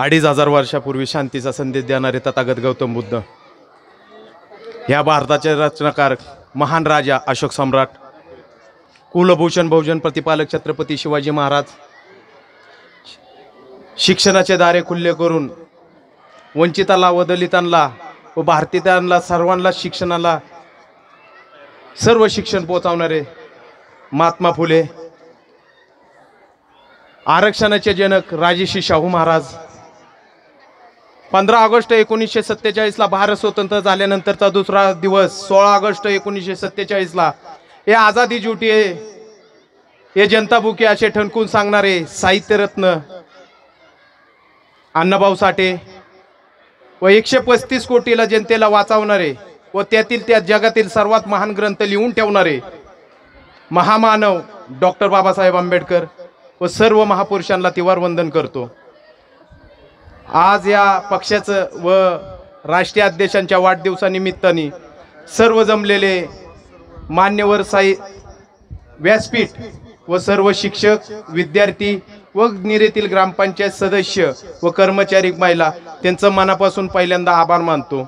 2500 वर्षापूर्वी शांतीचा संदेश देणारे तथागत गौतम बुद्ध, ह्या भारताचे रचनाकार महान राजा अशोक सम्राट, कुलभूषण बहुजन प्रतिपालक छत्रपती शिवाजी महाराज, शिक्षणाचे दारे खुले करून वंचिताला व दलितांना व भारतीयांना सर्वांना शिक्षणाला सर्व शिक्षण पोहोचवणारे महात्मा फुले, आरक्षणाचे जनक राजर्षी शाहू महाराज, 15 ऑगस्ट 1947 ला भारत स्वतंत्र झाल्यानंतरचा दुसरा दिवस 16 ऑगस्ट 1947 ला हे आझादी ज्योती आहे, हे जनता बुके असे ठणकून सांगणारे साहित्यरत्न अण्णाभाऊ साठे व 135 कोटीला जनतेला वाचवणारे व त्यातील त्या जगातील सर्वात महान ग्रंथ लिहून ठेवणारे महामानव डॉक्टर बाबासाहेब आंबेडकर व सर्व महापुरुषांना तिवार वंदन करतो। आज या पक्षाचं व राष्ट्रीय अध्यक्षांच्या वाढदिवसानिमित्ताने सर्व जमलेले मान्यवर व्यासपीठ व सर्व शिक्षक, विद्यार्थी व निरेतील ग्रामपंचायत सदस्य व कर्मचारी महिला त्यांचं मनापासून पहिल्यांदा आभार मानतो।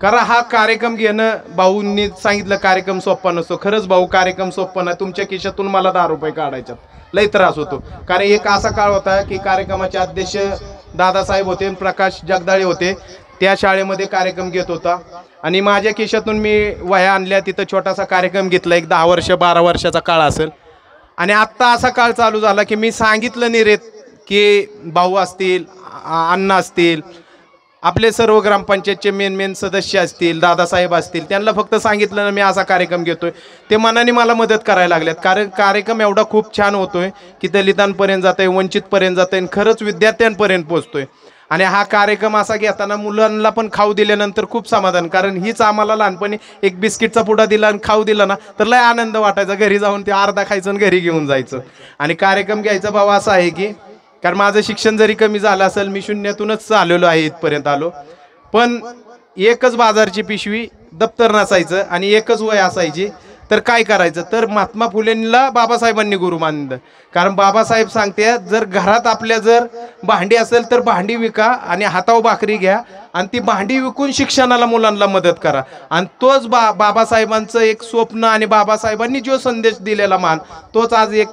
कारण हा कार्यक्रम घेणं, भाऊंनी सांगितलं कार्यक्रम सोप्पा नसतो, खरंच भाऊ कार्यक्रम सोप्पा नाही। तुमच्या खिशातून मला 10 रुपये काढायच्यात, लई त्रास होतो। कारण एक असा काळ होता की कार्यक्रमाचे अध्यक्ष दादासाहेब होते, प्रकाश जगदाळे होते, त्या शाळेमध्ये कार्यक्रम घेत होता आणि माझ्या खिशातून मी वह्या आणल्या, तिथं छोटासा कार्यक्रम घेतला, एक 10 वर्ष 12 वर्षाचा काळ असेल। आणि आत्ता असा काळ चालू झाला की मी सांगितलं नाही रे की भाऊ असतील, अण्णा असतील, आपले सर्व ग्रामपंचायतचे मेन सदस्य असतील, दादासाहेब असतील, त्यांना फक्त सांगितलं ना मी असा कार्यक्रम घेतोय, ते मनाने मला मदत करायला लागल्यात। कारण कार्यक्रम एवढा खूप छान होतोय की दलितांपर्यंत जातोय, वंचितपर्यंत जातोय आणि खरंच विद्यार्थ्यांपर्यंत पोहोचतोय। आणि हा कार्यक्रम असा घेताना मुलांना पण खाऊ दिल्यानंतर खूप समाधान, कारण हीच आम्हाला लहानपणी एक बिस्किटचा पुडा दिला आणि खाऊ दिला ना तर लय आनंद वाटायचा, घरी जाऊन ते अर्धा खायचं आणि घरी घेऊन जायचं। आणि कार्यक्रम घ्यायचा भाव असा आहे की कारण माझं शिक्षण जरी कमी झालं असेल, मी शून्यातूनच आलेलो आहे, इथपर्यंत आलो, पण एकच बाजारची पिशवी, दप्तर नसायचं आणि एकच वय असायची, तर काय करायचं, तर महात्मा फुलेंना बाबासाहेबांनी गुरु मानलं। कारण बाबासाहेब सांगते जर घरात आपल्या जर भांडी असेल तर भांडी विका आणि हातावर भाकरी घ्या आणि ती भांडी विकून शिक्षणाला मुलांना मदत करा। आणि तोच बाबासाहेबांचं एक स्वप्न आणि बाबासाहेबांनी जो संदेश दिलेला मान, तोच आज एक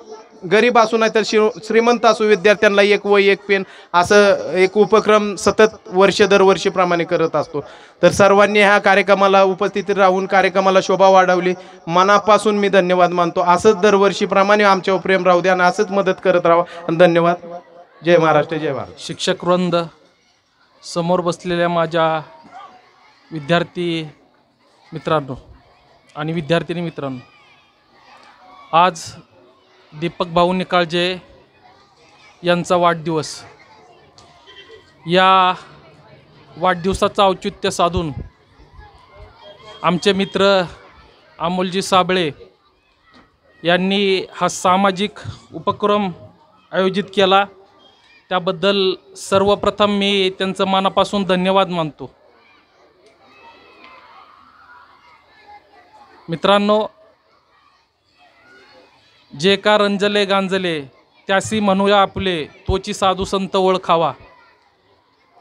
गरीब असू नाही तर श्रीमंत असू विद्यार्थ्यांना एक वही एक पेन असं एक उपक्रम सतत दरवर्षीप्रमाणे करत असतो। तर सर्वांनी ह्या कार्यक्रमाला उपस्थित राहून कार्यक्रमाला शोभा वाढवली, मनापासून मी धन्यवाद मानतो। असंच दरवर्षीप्रमाणे आमच्यावर प्रेम राहू द्या आणि असंच मदत करत राहा। धन्यवाद। जय महाराष्ट्र, जय भारत। शिक्षक वृंद, समोर बसलेल्या माझ्या विद्यार्थी मित्रांनो आणि विद्यार्थिनी मित्रांनो, आज दीपक भाऊ निकाळजे यांचा वाढदिवस, या वाढदिवसाचं औचित्य साधून आमचे मित्र अमोलजी साबळे यांनी हा सामाजिक उपक्रम आयोजित केला, त्याबद्दल सर्वप्रथम मी त्यांचं मनापासून धन्यवाद मानतो। मित्रांनो, जे का रंजले गांजले त्यासी म्हणूया आपले, तोची साधू संत ओळखावा,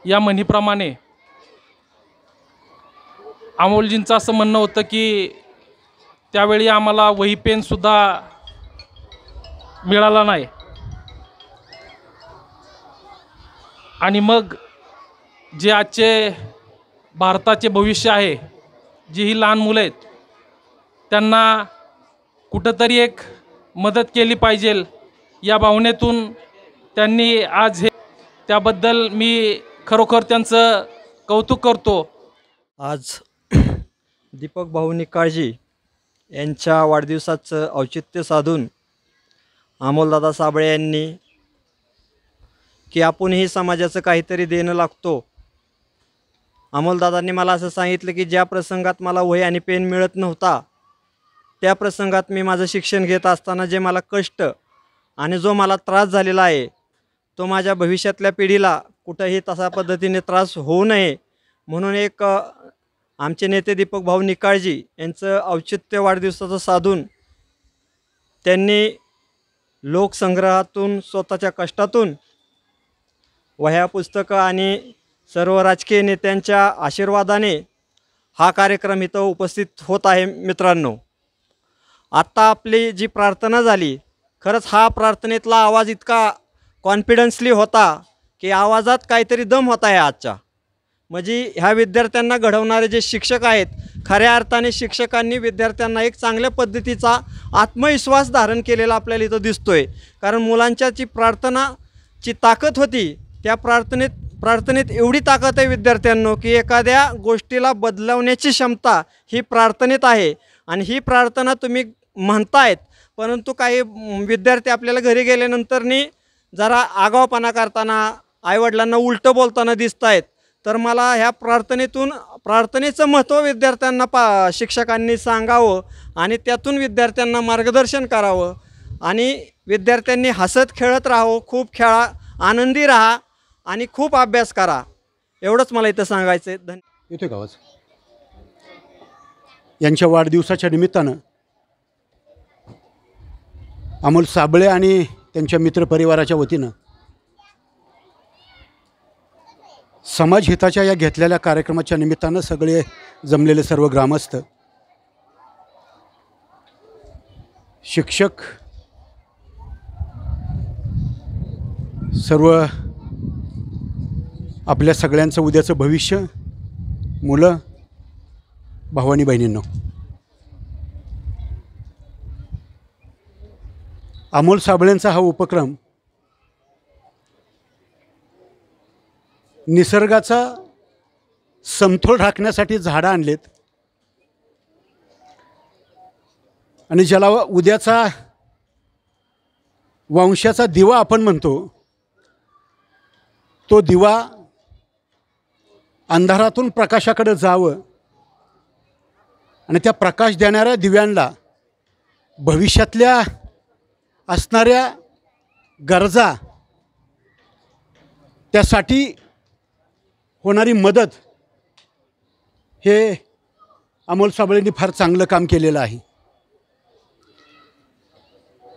या म्हणीप्रमाणे अमोलजींचं असं म्हणणं होतं की त्यावेळी आम्हाला वही पेनसुद्धा मिळाला नाही आणि मग जे आजचे भारताचे भविष्य आहे, जी ही लहान मुलं आहेत, त्यांना कुठंतरी एक मदत केली पाहिजे या भावनेतून त्यांनी आज हे, त्याबद्दल मी खरोखर त्यांचं कौतुक करतो। आज दीपक भाऊ निकाळजे यांच्या वाढदिवसाचं औचित्य साधून अमोलदादा साबळे यांनी की आपणही समाजाचं काहीतरी देणं लागतो। अमोलदादांनी मला असं सांगितलं की ज्या प्रसंगात मला वही आणि पेन मिळत नव्हता, त्या प्रसंगात मी माझं शिक्षण घेत असताना जे मला कष्ट आणि जो मला त्रास झालेला आहे, तो माझ्या भविष्यातल्या पिढीला कुठंही तसा पद्धतीने त्रास होऊ नये म्हणून एक आमचे नेते दीपक भाऊ निकाळजे यांचं औचित्य वाढदिवसाचं साधून त्यांनी लोकसंग्रहातून स्वतःच्या कष्टातून वह्या पुस्तकं आणि सर्व राजकीय नेत्यांच्या आशीर्वादाने हा कार्यक्रम इथं उपस्थित होत आहे. मित्रांनो, आत्ता आपली जी प्रार्थना झाली, खरंच हा प्रार्थनेतला आवाज इतका कॉन्फिडन्सली होता की आवाजात काहीतरी दम होता आहे आजच्या. म्हणजे ह्या विद्यार्थ्यांना घडवणारे जे शिक्षक आहेत, खऱ्या अर्थाने शिक्षकांनी विद्यार्थ्यांना एक चांगल्या पद्धतीचा आत्मविश्वास धारण केलेला आपल्याला इथं दिसतोय. कारण मुलांच्या जी प्रार्थनाची ताकद होती, त्या प्रार्थनेत एवढी ताकद आहे विद्यार्थ्यांनो की एखाद्या गोष्टीला बदलवण्याची क्षमता ही प्रार्थनेत आहे. आणि ही प्रार्थना तुम्ही म्हणतायत, परंतु काही विद्यार्थी आपल्याला घरी गेल्यानंतरनी जरा आगाऊपणा करताना, आईवडिलांना उलटं बोलताना दिसत आहेत. तर मला ह्या प्रार्थनेचं महत्त्व विद्यार्थ्यांना शिक्षकांनी सांगावं आणि त्यातून विद्यार्थ्यांना मार्गदर्शन करावं. आणि विद्यार्थ्यांनी हसत खेळत राहावं, खूप खेळा, आनंदी राहा आणि खूप अभ्यास करा. एवढंच मला इथं सांगायचं आहे. येतोय का आवाज? यांच्या वाढदिवसाच्या निमित्तानं अमोल साबळे आणि त्यांच्या मित्रपरिवाराच्या वतीनं समाजहिताच्या या घेतलेल्या कार्यक्रमाच्या निमित्तानं सगळे जमलेले सर्व ग्रामस्थ, शिक्षक, सर्व आपल्या सगळ्यांचं उद्याचं भविष्य, मुलं, भावानी बहिणींनो, अमोल साबळेंचा हा उपक्रम निसर्गाचा समतोल राखण्यासाठी झाडं आणलेत आणि ज्याला उद्याचा वंशाचा दिवा आपण म्हणतो, तो दिवा अंधारातून प्रकाशाकडे जावं आणि त्या प्रकाश देणाऱ्या दिव्यांना भविष्यातल्या असणाऱ्या गरजा, त्यासाठी होणारी मदत, हे अमोल साबळेंनी फार चांगलं काम केलेलं आहे.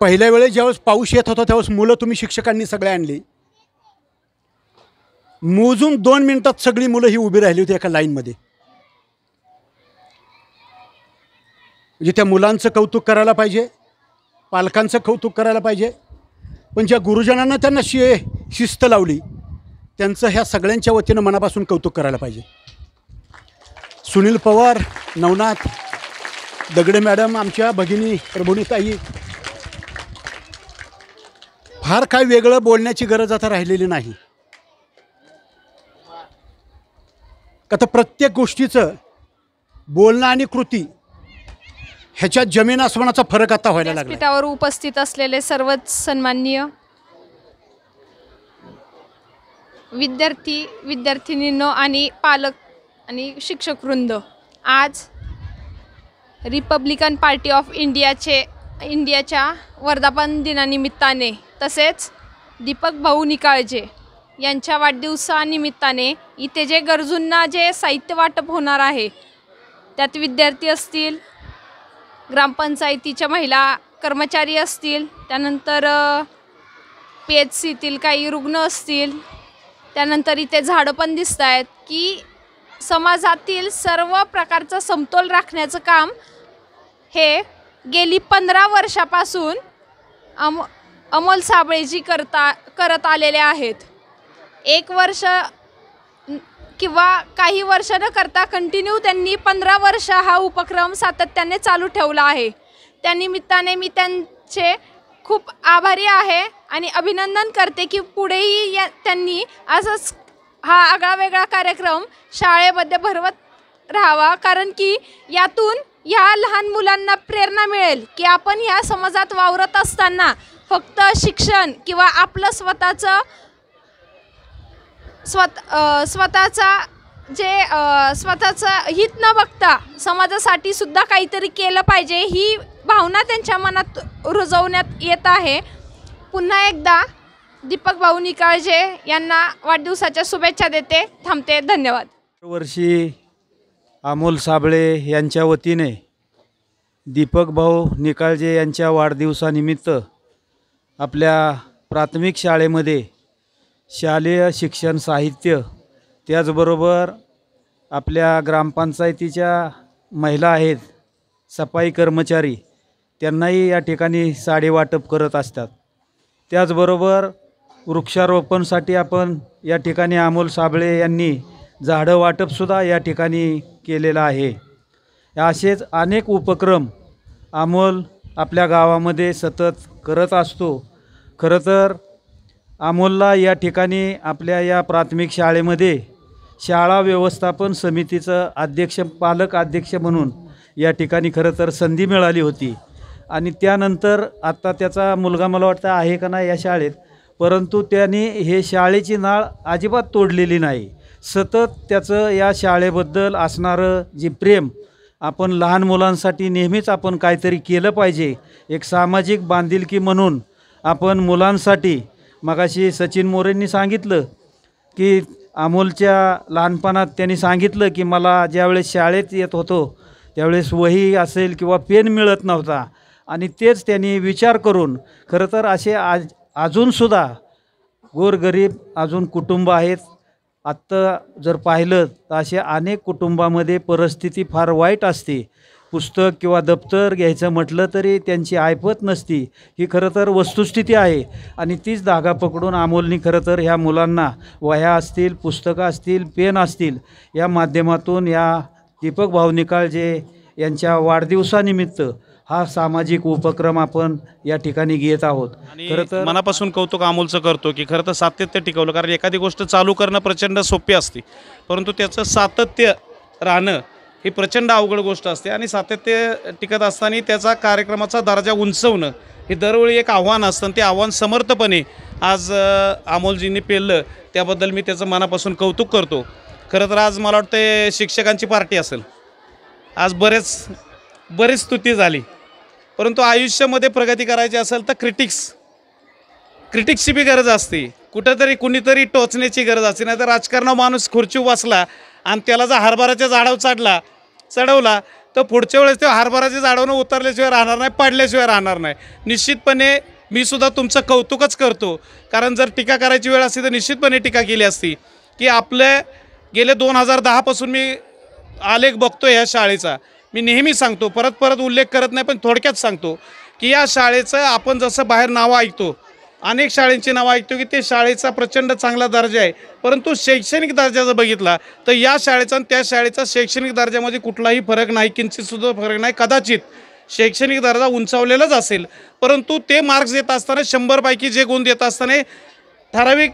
पहिल्या वेळेस ज्यावेळेस पाऊस येत होता त्यावेळेस मुलं तुम्ही शिक्षकांनी सगळे आणली. मोजून 2 मिनिटात सगळी मुलं ही उभी राहिली होती एका लाईनमध्ये. म्हणजे त्या मुलांचं कौतुक करायला पाहिजे, पालकांचं कौतुक करायला पाहिजे, पण ज्या गुरुजनांना त्यांना शिस्त लावली त्यांचं ह्या सगळ्यांच्या वतीनं मनापासून कौतुक करायला पाहिजे. सुनील पवार, नवनाथ दगडे मॅडम, आमच्या भगिनी प्रभुनीताई, फार काय वेगळं बोलण्याची गरज आता राहिलेली नाही. का तर प्रत्येक गोष्टीचं बोलणं आणि कृती ह्याच्यात जमीन आसमानाचा फरक आता व्हायला लागला. व्यासपीठावर उपस्थित असलेले सर्वच सन्माननीय विद्यार्थिनींनो आणि पालक आणि शिक्षकवृंद, आज रिपब्लिकन पार्टी ऑफ इंडियाच्या वर्धापन दिनानिमित्ताने तसेच दीपक भाऊ निकाळजे यांच्या वाढदिवसानिमित्ताने इथे जे गरजूंना जे साहित्य वाटप होणार आहे, त्यात विद्यार्थी असतील, ग्रामपंचायतीच्या महिला कर्मचारी असतील, त्यानंतर PHCतील काही रुग्ण असतील, त्यानंतर इथे झाडं पण दिसत आहेत की समाजातील सर्व प्रकारचा समतोल राखण्याचं काम हे गेली 15 वर्षापासून अमोल साबळेजी करत आलेले आहेत. 1 वर्ष किंवा काही वर्ष न करता कंटिन्यू त्यांनी 15 वर्ष हा उपक्रम सातत्याने चालू ठेवला आहे. त्यानिमित्ताने मी त्यांचे खूप आभारी आहे आणि अभिनंदन करते की पुढेही त्यांनी असंच हा आगळावेगळा कार्यक्रम शाळेमध्ये भरवत राहावा, कारण की यातून ह्या लहान मुलांना प्रेरणा मिळेल की आपण ह्या समाजात वावरत असताना फक्त शिक्षण किंवा आपलं स्वतःचं हित न बघता समाजासाठी सुद्धा काहीतरी केलं पाहिजे, ही भावना त्यांच्या मनात रुजवण्यात येत आहे. पुन्हा एकदा दीपक भाऊ निकाळजे यांना वाढदिवसाच्या शुभेच्छा देते. थांबते. धन्यवाद. वर्षी अमोल साबळे यांच्या वतीने दीपक भाऊ निकाळजे यांच्या वाढदिवसानिमित्त आपल्या प्राथमिक शाळेमध्ये शालेय शिक्षण साहित्य, त्याचबरोबर आपल्या ग्रामपंचायतीच्या महिला आहेत, सफाई कर्मचारी, त्यांनाही या ठिकाणी साडी वाटप करत असतात. त्याचबरोबर वृक्षारोपणसाठी आपण या ठिकाणी अमोल साबळे यांनी झाडं वाटपसुद्धा या ठिकाणी केलेलं आहे. असेच अनेक उपक्रम अमोल आपल्या गावामध्ये सतत करत असतो. खरं तर अमोलला या ठिकाणी आपल्या या प्राथमिक शाळेमध्ये शाळा व्यवस्थापन समितीचं अध्यक्ष, पालक अध्यक्ष म्हणून या ठिकाणी खरं तर संधी मिळाली होती. आणि त्यानंतर आत्ता त्याचा मुलगा मला वाटतं आहे का नाही या शाळेत, परंतु त्याने हे शाळेची नाळ अजिबात तोडलेली नाही. सतत त्याचं या शाळेबद्दल असणारं जे प्रेम, आपण लहान मुलांसाठी नेहमीच आपण काहीतरी केलं पाहिजे, एक सामाजिक बांधिलकी म्हणून आपण मुलांसाठी, मगाशी सचिन मोरेंनी सांगितलं की अमोलच्या लहानपणात त्यांनी सांगितलं की मला ज्यावेळेस शाळेत येत होतो त्यावेळेस वही असेल किंवा पेन मिळत नव्हता, आणि तेच त्यांनी विचार करून खरं तर असे अजूनसुद्धा गोरगरीब अजून कुटुंब आहेत. आत्ता जर पाहिलं तर अशा अनेक कुटुंबामध्ये परिस्थिती फार वाईट असते. पुस्तक किंवा दप्तर घ्यायचं म्हटलं तरी त्यांची ऐपत नसती. ही खरं तर वस्तुस्थिती आहे. आणि तीच धागा पकडून अमोलनी खरं तर ह्या मुलांना वह्या असतील, पुस्तकं असतील, पेन असतील, या माध्यमातून या दीपक भाऊ निकाळजे यांच्या वाढदिवसानिमित्त हा सामाजिक उपक्रम आपण या ठिकाणी घेत आहोत. खरं तर मनापासून कौतुक अमोलचं करतो की खरं तर सातत्य टिकवलं. कारण एखादी गोष्ट चालू करणं प्रचंड सोपी असते, परंतु त्याचं सातत्य राहणं ही प्रचंड अवघड गोष्ट असते. आणि सातत्य टिकत असताना त्याचा कार्यक्रमाचा दर्जा उंचवणं हे दरवेळी एक आव्हान असतं. ते आव्हान समर्थपणे आज अमोलजींनी पेललं, त्याबद्दल मी त्याचं मनापासून कौतुक करतो. खरं तर आज मला वाटतं शिक्षकांची पार्टी असेल. आज बरीच स्तुती झाली, परंतु आयुष्यामध्ये प्रगती करायची असेल तर क्रिटिक्सची बी गरज असते. कुठंतरी कुणीतरी टोचण्याची गरज असते. नाही तर राजकारणात माणूस खुर्ची बसला आणि त्याला जर हरभराच्या झाडावर चढवला तर पुढच्या वेळेस ते हरभराच्या झाडावरून उतरल्याशिवाय राहणार नाही, पडल्याशिवाय राहणार नाही. निश्चितपणे मी सुद्धा तुमचं कौतुकच करतो. कारण जर टीका करायची वेळ असती तर निश्चितपणे टीका केली असती. की आपले गेले 2010 पासून मी आलेख बघतो ह्या शाळेचा. मी नेहमी सांगतो, परत उल्लेख करत नाही, पण थोडक्यात सांगतो की या शाळेचं आपण जसं बाहेर नावं ऐकतो, अनेक शाळेंची नावं ऐकतो की ते शाळेचा प्रचंड चांगला दर्जा आहे, परंतु शैक्षणिक दर्जा जर बघितला तर या शाळेचा आणि त्या शाळेचा शैक्षणिक दर्जामध्ये कुठलाही फरक नाही, किंचितसुद्धा फरक नाही. कदाचित शैक्षणिक दर्जा उंचावलेलाच असेल, परंतु ते मार्क्स देत असताना 100 पैकी जे गुण देत असताना ठराविक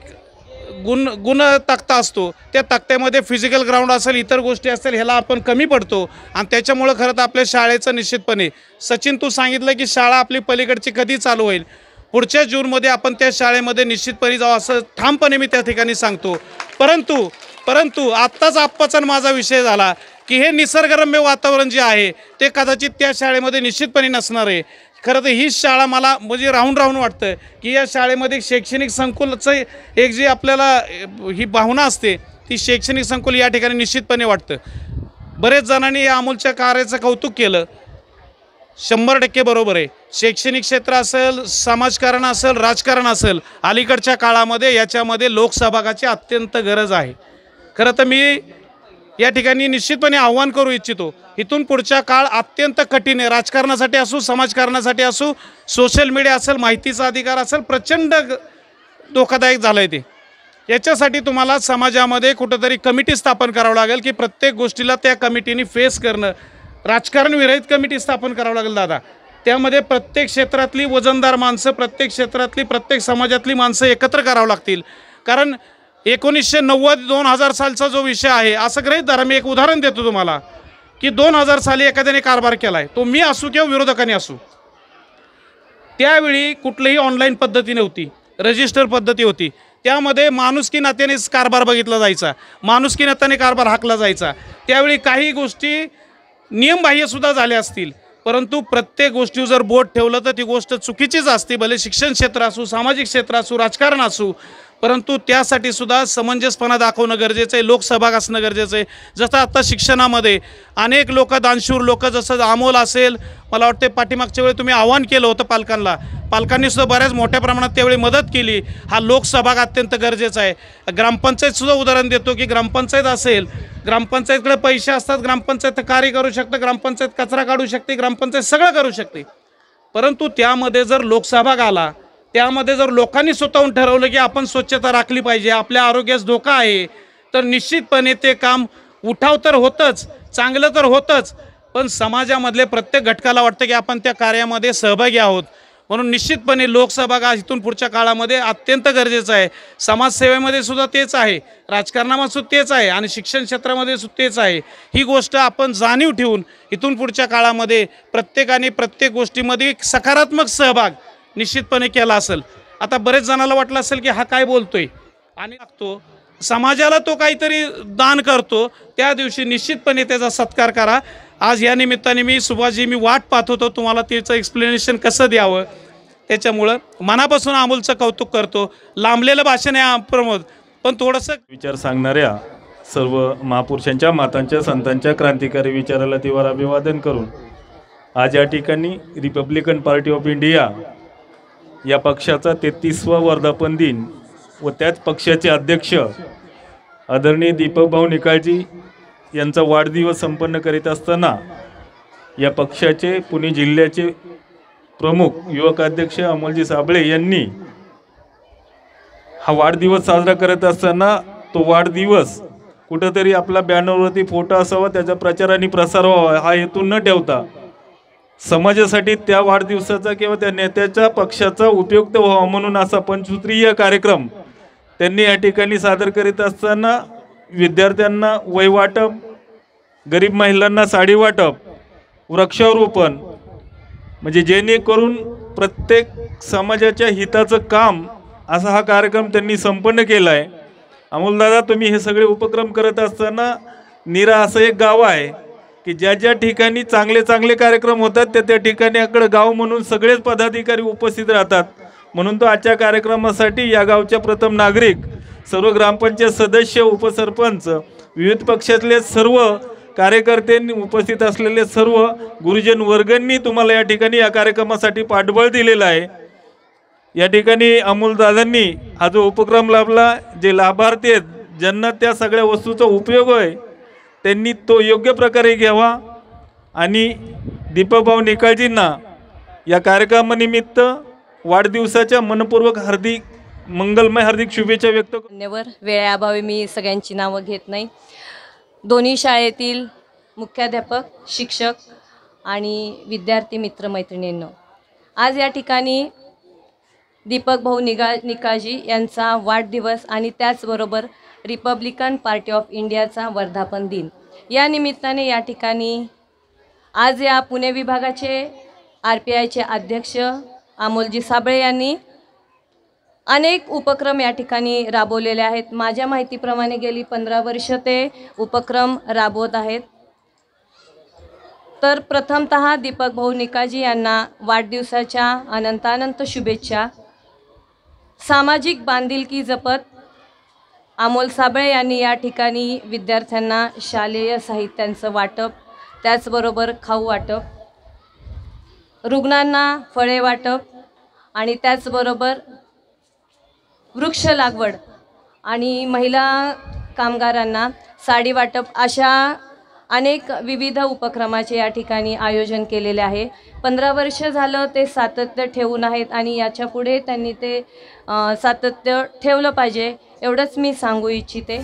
गुण तक्ता असतो. त्या तक्त्यामध्ये फिजिकल ग्राउंड असेल, इतर गोष्टी असतील, ह्याला आपण कमी पडतो. आणि त्याच्यामुळं खरं तर आपल्या शाळेचं निश्चितपणे, सचिन तू सांगितलं की शाळा आपली पलीकडची कधी चालू होईल, पुढच्या जूनमध्ये आपण त्या शाळेमध्ये निश्चितपणे जाऊ असं ठामपणे मी त्या ठिकाणी सांगतो. परंतु आत्ताच आप्पाचा माझा विषय झाला की हे निसर्गरम्य वातावरण जे आहे ते कदाचित त्या शाळेमध्ये निश्चितपणे नसणार आहे. खरं तर हीच शाळा मला म्हणजे राहून वाटतं की या शाळेमध्ये शैक्षणिक संकुलाचं एक जी आपल्याला ही भावना असते ती शैक्षणिक संकुल या ठिकाणी निश्चितपणे वाटतं. बरेच जणांनी या अमोलच्या कार्याचं कौतुक केलं, 100% बरोबर आहे. शैक्षणिक क्षेत्र असेल, समाजकारण असेल, राजकारण असेल, अलीकडच्या काळामध्ये याच्यामध्ये लोकसहभागाची अत्यंत गरज आहे. खरं तर मी या ठिकाणी निश्चितपणे आव्हान करू इच्छितो, इथून पुढचा काळ अत्यंत कठीण आहे. राजकारणासाठी असो, समाजकारणासाठी असो, सोशल मीडिया असेल, माहितीचा अधिकार असेल, प्रचंड धोकादायक झालं आहे ते. याच्यासाठी तुम्हाला समाजामध्ये कुठंतरी कमिटी स्थापन करावं लागेल की प्रत्येक गोष्टीला त्या कमिटीने फेस करणं. राजकारण विरहित कमिटी स्थापन करावं लागेल दादा. त्यामध्ये प्रत्येक क्षेत्रातली वजनदार माणसं, प्रत्येक क्षेत्रातली, प्रत्येक समाजातली माणसं एकत्र करावं लागतील. कारण 1990-2000 सालचा जो विषय आहे, असं गृहीत धरा, मी एक उदाहरण देतो तुम्हाला की 2000 साली एखाद्याने कारभार केला आहे, तो मी असू किंवा विरोधकाने असू. त्यावेळी कुठलीही ऑनलाईन पद्धती नव्हती, रजिस्टर पद्धती होती. त्यामध्ये माणुसकी नात्यानेच कारभार बघितला जायचा, माणुसकी नात्याने कारभार हाकला जायचा. त्यावेळी काही गोष्टी नियमबाह्यसुद्धा झाल्या असतील, परंतु प्रत्येक गोष्टीवर जर बोट ठेवलं तर ती गोष्ट चुकीचीच असते. भले शिक्षण क्षेत्र असू, सामाजिक क्षेत्र असू, राजकारण असू, परंतु त्यासाठी सुद्धा समंजसपणा दाखवणं गरजेचं आहे, लोकसहभाग असणं गरजेचं आहे. जसं आता शिक्षणामध्ये अनेक लोक, दानशूर लोक, जसं अमोल असेल, मला वाटते पाठीमागच्या वेळी तुम्ही आव्हान केलं होतं पालकांनी सुद्धा बऱ्याच मोठ्या प्रमाणात त्यावेळी मदत केली. हा लोकसहभाग अत्यंत गरजेचा आहे. ग्रामपंचायतसुद्धा उदाहरण देतो की ग्रामपंचायत असेल, ग्रामपंचायतकडे पैसे असतात, ग्रामपंचायत कार्य करू शकतं, ग्रामपंचायत कचरा काढू शकते, ग्रामपंचायत सगळं करू शकते. परंतु त्यामध्ये जर लोकसहभाग आला, त्यामध्ये जर लोकांनी स्वतःहून ठरवलं की आपण स्वच्छता राखली पाहिजे, आपल्या आरोग्यास धोका आहे, तर निश्चितपणे ते काम उठाव तर होतंच, चांगलं तर होतंच, पण समाजामधले प्रत्येक घटकाला वाटतं की आपण त्या कार्यामध्ये सहभागी आहोत. म्हणून निश्चितपणे लोकसहभाग हा इथून पुढच्या काळामध्ये अत्यंत गरजेचा आहे. समाजसेवेमध्ये सुद्धा तेच आहे, राजकारणामध्ये सुद्धा तेच आहे आणि शिक्षण क्षेत्रामध्ये सुद्धा तेच आहे. ही गोष्ट आपण जाणीव ठेवून इथून पुढच्या काळामध्ये प्रत्येकाने प्रत्येक गोष्टीमध्ये सकारात्मक सहभाग निश्चितपणे केला असेल. आता बरेच जणाला वाटलं असेल की हा काय बोलतोय आणि लागतो, समाजाला तो काहीतरी दान करतो, त्या दिवशी निश्चितपणे त्याचा सत्कार करा. आज या निमित्ताने मी सुभाषजी, मी वाट पाहत होतो तुम्हाला त्याचं एक्सप्लेनेशन कसं द्यावं, त्याच्यामुळं मनापासून अमोलचं कौतुक करतो. लांबलेलं भाषण आहे प्रमोद, पण थोडंसं विचार सांगणाऱ्या सर्व महापुरुषांच्या, मातांच्या, संतांच्या क्रांतिकारी विचाराला तीव्र अभिवादन करून आज या ठिकाणी रिपब्लिकन पार्टी ऑफ इंडिया या पक्षाचा 33वा वर्धापन दिन व त्याच पक्षाचे अध्यक्ष आदरणीय दीपक भाऊ निकाळजी यांचा वाढदिवस संपन्न करीत असताना या पक्षाचे पुणे जिल्ह्याचे प्रमुख युवक अध्यक्ष अमोलजी साबळे यांनी हा वाढदिवस साजरा करत असताना तो वाढदिवस कुठंतरी आपला बॅनरवरती फोटो असावा, त्याचा प्रचार आणि प्रसार व्हावा हा हेतू न ठेवता समाजासाठी त्या वाढदिवसाचा किंवा त्या नेत्याच्या पक्षाचा उपयुक्त व्हावा म्हणून असा पंचसूत्रीय कार्यक्रम त्यांनी या ठिकाणी सादर करीत असताना विद्यार्थ्यांना वही वाटप, गरीब महिलांना साडी वाटप, वृक्षारोपण, म्हणजे जेणेकरून प्रत्येक समाजाच्या हिताचं काम असा हा कार्यक्रम त्यांनी संपन्न केला आहे. अमोलदादा, तुम्ही हे सगळे उपक्रम करत असताना नीरा असं एक गाव आहे की ज्या ज्या ठिकाणी चांगले चांगले कार्यक्रम होतात त्या ठिकाणी आकडे गाव म्हणून सगळेच पदाधिकारी उपस्थित राहतात. म्हणून तो आजच्या कार्यक्रमासाठी या गावच्या प्रथम नागरिक, सर्व ग्रामपंचायत सदस्य, उपसरपंच, विविध पक्षातले सर्व कार्यकर्त्यांनी, उपस्थित असलेले सर्व गुरुजन वर्गांनी तुम्हाला या ठिकाणी या कार्यक्रमासाठी पाठबळ दिलेलं आहे. या ठिकाणी अमोलदादांनी हा जो उपक्रम लाभला, जे लाभार्थी आहेत ज्यांना त्या सगळ्या वस्तूचा उपयोग आहे त्यांनी तो योग्य प्रकारे घ्यावा आणि दीपक भाऊ निकाळजींना या कार्यक्रमानिमित्त वाढदिवसाच्या मनपूर्वक हार्दिक मंगलमय हार्दिक शुभेच्छा व्यक्त करतो. धन्यवाद. वेळेअभावी मी सगळ्यांची नावं घेत नाही. दोन्ही शाळेतील मुख्याध्यापक, शिक्षक आणि विद्यार्थी मित्रमैत्रिणींनो, आज या ठिकाणी दीपक भाऊ निकाळजी यांचा वाढदिवस आणि त्याचबरोबर रिपब्लिकन पार्टी ऑफ इंडियाचा वर्धापन दिन या निमित्ताने या ठिकाणी आज या पुणे विभागाचे RPIचे अध्यक्ष अमोलजी साबळे यांनी अनेक उपक्रम या ठिकाणी राबवलेले आहेत. माझ्या माहितीप्रमाणे गेली 15 वर्ष ते उपक्रम राबवत आहेत. तर प्रथमतः दीपक भाऊ निकाळजी यांना वाढदिवसाच्या अनंतानंत शुभेच्छा. सामाजिक बांधिलकी जपत अमोल साबळे यांनी या ठिकाणी विद्यार्थ्यांना शालेय साहित्यांचं वाटप, त्याचबरोबर खाऊ वाटप, रुग्णांना फळे वाटप आणि त्याचबरोबर वृक्ष लागवड आणि महिला कामगारांना साडी वाटप अशा अनेक विविध उपक्रमाचे या ठिकाणी आयोजन केलेले आहे. 15 वर्ष झालं ते सातत्य ठेवून आहेत आणि याच्यापुढे त्यांनी ते सातत्य ठेवलं पाहिजे एवढंच मी सांगू इच्छिते.